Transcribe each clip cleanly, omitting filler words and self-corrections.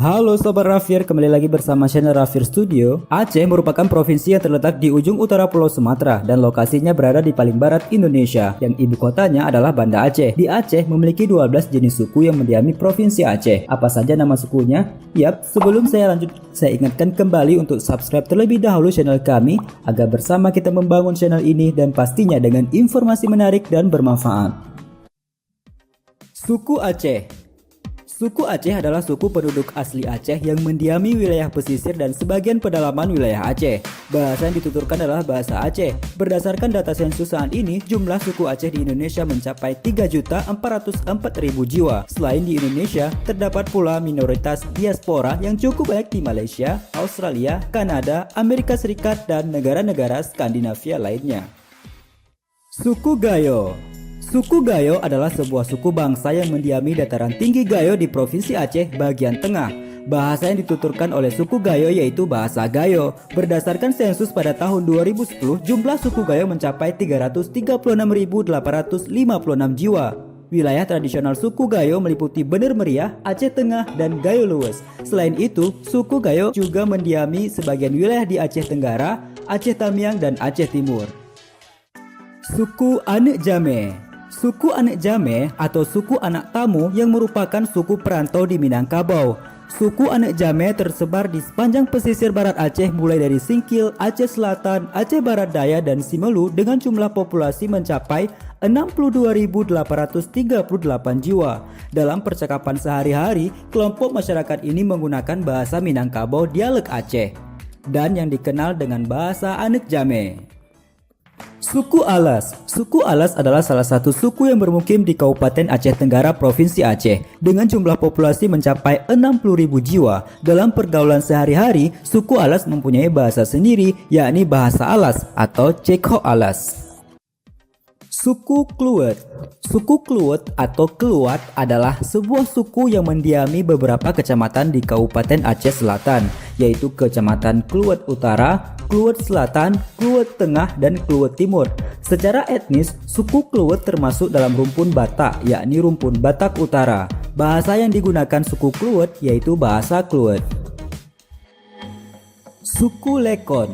Halo Sobat Rafir, kembali lagi bersama channel Rafir Studio. Aceh merupakan provinsi yang terletak di ujung utara Pulau Sumatera dan lokasinya berada di paling barat Indonesia, yang ibu kotanya adalah Banda Aceh. Di Aceh memiliki 12 jenis suku yang mendiami provinsi Aceh. Apa saja nama sukunya? Yap, sebelum saya lanjut, saya ingatkan kembali untuk subscribe terlebih dahulu channel kami agar bersama kita membangun channel ini dan pastinya dengan informasi menarik dan bermanfaat. Suku Aceh. Suku Aceh adalah suku penduduk asli Aceh yang mendiami wilayah pesisir dan sebagian pedalaman wilayah Aceh. Bahasa yang dituturkan adalah bahasa Aceh. Berdasarkan data sensus saat ini, jumlah suku Aceh di Indonesia mencapai 3.404.000 jiwa. Selain di Indonesia, terdapat pula minoritas diaspora yang cukup banyak di Malaysia, Australia, Kanada, Amerika Serikat, dan negara-negara Skandinavia lainnya. Suku Gayo. Suku Gayo adalah sebuah suku bangsa yang mendiami dataran tinggi Gayo di Provinsi Aceh bagian tengah. Bahasa yang dituturkan oleh suku Gayo yaitu bahasa Gayo. Berdasarkan sensus pada tahun 2010, jumlah suku Gayo mencapai 336.856 jiwa. Wilayah tradisional suku Gayo meliputi Bener Meriah, Aceh Tengah, dan Gayo Luwes. Selain itu, suku Gayo juga mendiami sebagian wilayah di Aceh Tenggara, Aceh Tamiang, dan Aceh Timur. Suku Anek Jame. Suku Anek Jame atau suku anak tamu yang merupakan suku perantau di Minangkabau. Suku Anek Jame tersebar di sepanjang pesisir barat Aceh mulai dari Singkil, Aceh Selatan, Aceh Barat Daya, dan Simelu dengan jumlah populasi mencapai 62.838 jiwa. Dalam percakapan sehari-hari, kelompok masyarakat ini menggunakan bahasa Minangkabau dialek Aceh dan yang dikenal dengan bahasa Anek Jame. Suku Alas. Suku Alas adalah salah satu suku yang bermukim di Kabupaten Aceh Tenggara, Provinsi Aceh, dengan jumlah populasi mencapai 60.000 jiwa. Dalam pergaulan sehari-hari, suku Alas mempunyai bahasa sendiri, yakni bahasa Alas atau Ceko Alas. Suku Kluwet. Suku Kluwet atau Keluat adalah sebuah suku yang mendiami beberapa kecamatan di Kabupaten Aceh Selatan, yaitu Kecamatan Kluwet Utara, Kluwet Selatan, Kluwet Tengah, dan Kluwet Timur. Secara etnis, suku Kluwet termasuk dalam rumpun Batak, yakni rumpun Batak Utara. Bahasa yang digunakan suku Kluwet yaitu bahasa Kluwet. Suku Lekon.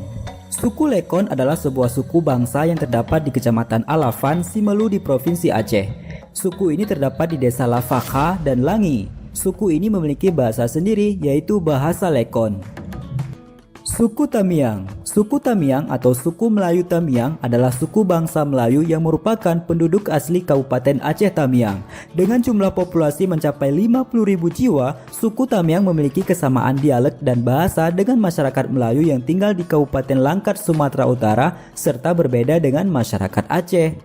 Suku Lekon adalah sebuah suku bangsa yang terdapat di Kecamatan Alafan, Simelu di Provinsi Aceh. Suku ini terdapat di desa Lafaka dan Langi. Suku ini memiliki bahasa sendiri yaitu bahasa Lekon. Suku Tamiang. Suku Tamiang atau suku Melayu Tamiang adalah suku bangsa Melayu yang merupakan penduduk asli Kabupaten Aceh Tamiang. Dengan jumlah populasi mencapai 50.000 jiwa, suku Tamiang memiliki kesamaan dialek dan bahasa dengan masyarakat Melayu yang tinggal di Kabupaten Langkat, Sumatera Utara, serta berbeda dengan masyarakat Aceh.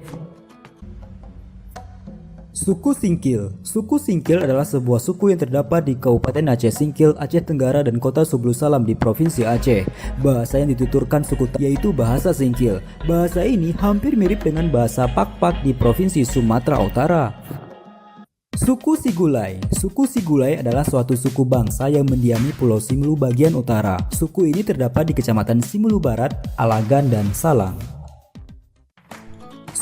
Suku Singkil. Suku Singkil adalah sebuah suku yang terdapat di Kabupaten Aceh Singkil, Aceh Tenggara, dan Kota Sublu Salam di Provinsi Aceh. Bahasa yang dituturkan suku yaitu bahasa Singkil. Bahasa ini hampir mirip dengan bahasa Pakpak di Provinsi Sumatera Utara. Suku Sigulai. Suku Sigulai adalah suatu suku bangsa yang mendiami Pulau Simelu bagian utara. Suku ini terdapat di Kecamatan Simelu Barat, Alagan, dan Salang.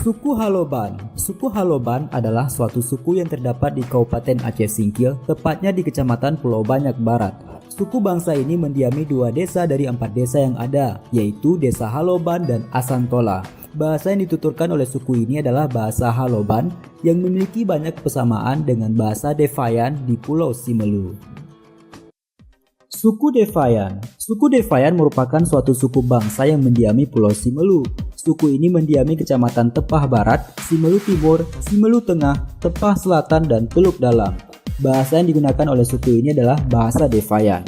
Suku Haloban. Suku Haloban adalah suatu suku yang terdapat di Kabupaten Aceh Singkil, tepatnya di Kecamatan Pulau Banyak Barat. Suku bangsa ini mendiami 2 desa dari 4 desa yang ada, yaitu Desa Haloban dan Asantola. Bahasa yang dituturkan oleh suku ini adalah bahasa Haloban yang memiliki banyak persamaan dengan bahasa Defayan di Pulau Simelu. Suku Defayan. Suku Defayan merupakan suatu suku bangsa yang mendiami Pulau Simelu. Suku ini mendiami Kecamatan Tepah Barat, Simelu Timur, Simelu Tengah, Tepah Selatan, dan Teluk Dalam. Bahasa yang digunakan oleh suku ini adalah bahasa Defayan.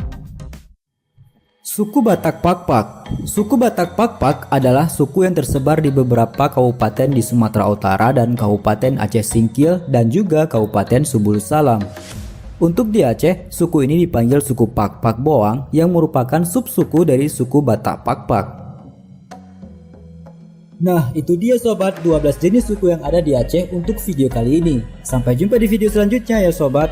Suku Batak Pakpak. Suku Batak Pakpak adalah suku yang tersebar di beberapa kabupaten di Sumatera Utara dan Kabupaten Aceh Singkil dan juga Kabupaten Subul Salam. Untuk di Aceh, suku ini dipanggil suku Pakpak Boang yang merupakan subsuku dari suku Batak Pakpak. Nah, itu dia sobat 12 jenis suku yang ada di Aceh untuk video kali ini. Sampai jumpa di video selanjutnya ya sobat.